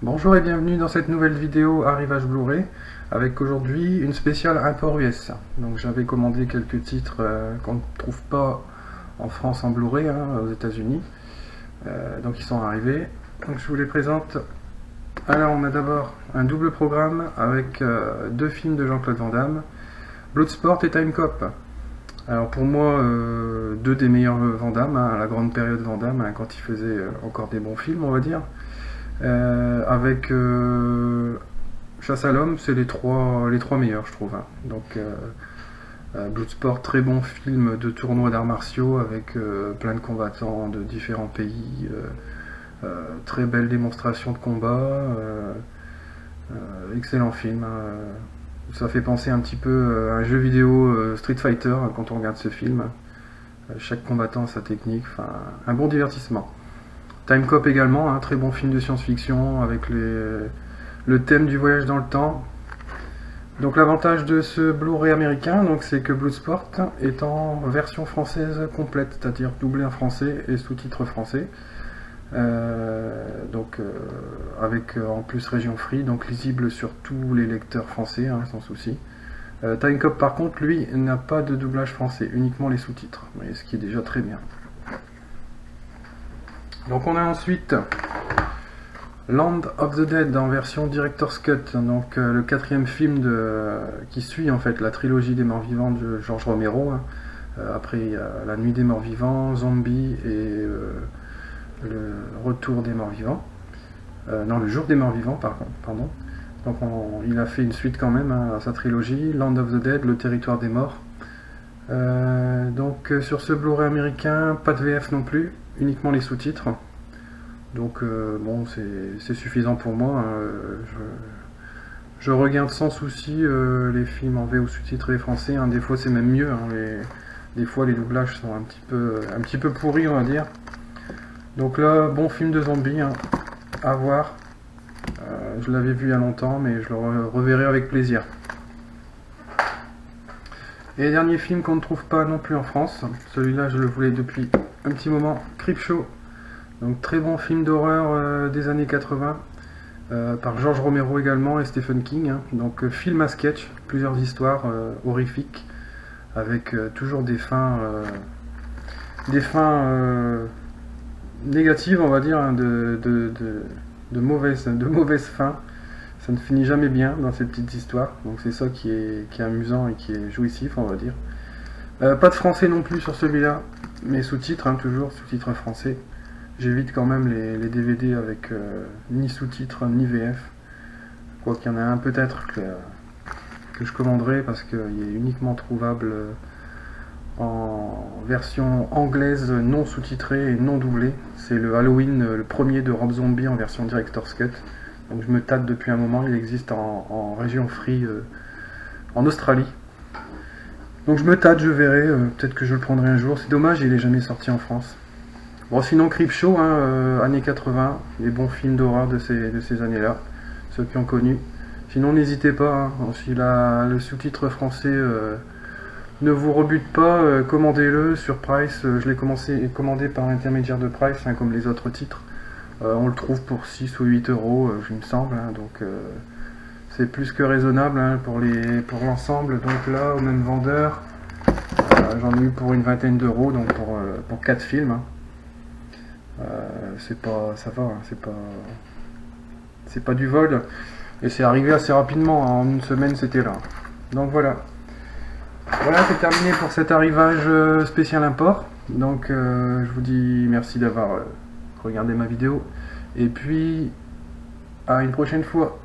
Bonjour et bienvenue dans cette nouvelle vidéo Arrivage Blu-ray avec aujourd'hui une spéciale import US. Donc j'avais commandé quelques titres qu'on ne trouve pas en France en Blu-ray, aux États-Unis. Donc ils sont arrivés. Donc je vous les présente. Alors on a d'abord un double programme avec deux films de Jean-Claude Van Damme, Bloodsport et Time Cop. Alors pour moi, deux des meilleurs Van Damme, à la grande période Van Damme, quand il faisait encore des bons films, on va dire. Avec Chasse à l'homme, c'est les trois meilleurs, je trouve. Donc, Bloodsport, très bon film de tournoi d'arts martiaux avec plein de combattants de différents pays, très belle démonstration de combat, excellent film. Ça fait penser un petit peu à un jeu vidéo Street Fighter quand on regarde ce film. Chaque combattant a sa technique, un bon divertissement. Time Cop également, un très bon film de science-fiction avec le thème du voyage dans le temps. Donc l'avantage de ce Blu-ray américain, c'est que Bloodsport est en version française complète, c'est-à-dire doublé en français et sous-titres français. Avec en plus région free, donc lisible sur tous les lecteurs français, sans souci. Time Cop par contre, lui, n'a pas de doublage français, uniquement les sous-titres, ce qui est déjà très bien. Donc on a ensuite Land of the Dead en version Director's Cut, donc le quatrième film qui suit en fait la trilogie des morts vivants de George Romero. Après il y a La Nuit des morts vivants, Zombie et le Retour des morts vivants. Non, le Jour des morts vivants, pardon. Donc il a fait une suite quand même à sa trilogie, Land of the Dead, le territoire des morts. Sur ce Blu-ray américain, pas de VF non plus, uniquement les sous-titres. Donc bon, c'est suffisant pour moi. Je regarde sans souci les films en VO sous-titrés français. Des fois c'est même mieux. Des fois les doublages sont un petit peu pourris, on va dire. Donc là, bon film de zombie, à voir. Je l'avais vu il y a longtemps, mais je le reverrai avec plaisir. Et dernier film qu'on ne trouve pas non plus en France, celui-là je le voulais depuis un petit moment, Creepshow. Donc très bon film d'horreur des années 80, par George Romero également et Stephen King. Donc film à sketch, plusieurs histoires horrifiques, avec toujours des fins négatives, on va dire, de mauvaises fins. Ça ne finit jamais bien dans ces petites histoires, donc c'est ça qui est amusant et qui est jouissif, on va dire. Pas de français non plus sur celui-là, mais sous-titres, toujours sous-titres français. J'évite quand même les DVD avec ni sous-titres ni VF. Quoi qu'il y en a un peut-être que je commanderai parce qu'il est uniquement trouvable en version anglaise non sous-titrée et non doublée. C'est le Halloween, le premier de Rob Zombie en version Director's Cut. Donc je me tâte depuis un moment, il existe en région free en Australie. Donc je me tâte, je verrai, peut-être que je le prendrai un jour. C'est dommage, il n'est jamais sorti en France. Bon, sinon Creepshow, années 80, les bons films d'horreur de ces années-là, ceux qui ont connu. Sinon n'hésitez pas, si le sous-titre français ne vous rebute pas, commandez-le sur Price. Je l'ai commandé par l'intermédiaire de Price, comme les autres titres. On le trouve pour 6 ou 8 euros, il me semble, donc c'est plus que raisonnable pour l'ensemble. Donc là, au même vendeur, j'en ai eu pour une vingtaine d'euros, donc pour 4 films. Ça va, c'est pas du vol, et c'est arrivé assez rapidement, en une semaine c'était là. Donc voilà, c'est terminé pour cet arrivage spécial import. Donc je vous dis merci d'avoir regardé ma vidéo, et puis à une prochaine fois.